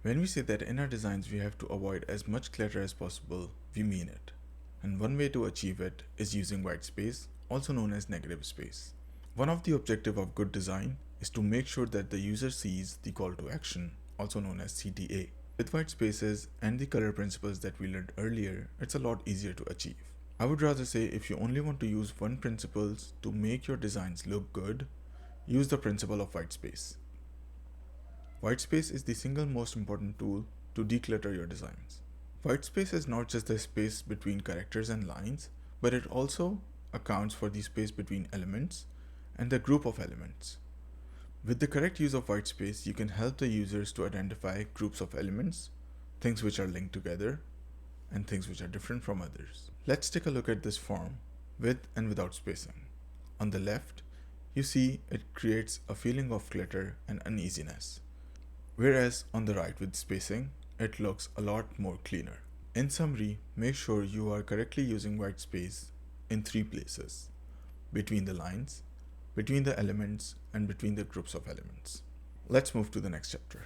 When we say that in our designs we have to avoid as much clutter as possible, we mean it. And one way to achieve it is using whitespace, also known as negative space. One of the objectives of good design is to make sure that the user sees the call to action, also known as CTA. With white spaces and the color principles that we learned earlier, it's a lot easier to achieve. I would rather say if you only want to use one principle to make your designs look good, use the principle of white space. White space is the single most important tool to declutter your designs. White space is not just the space between characters and lines, but it also accounts for the space between elements and the group of elements. With the correct use of white space, you can help the users to identify groups of elements, things which are linked together, and things which are different from others. Let's take a look at this form with and without spacing. On the left, you see it creates a feeling of clutter and uneasiness, whereas on the right with spacing, it looks a lot more cleaner. In summary, make sure you are correctly using white space in 3 places: between the lines, between the elements, and between the groups of elements. Let's move to the next chapter.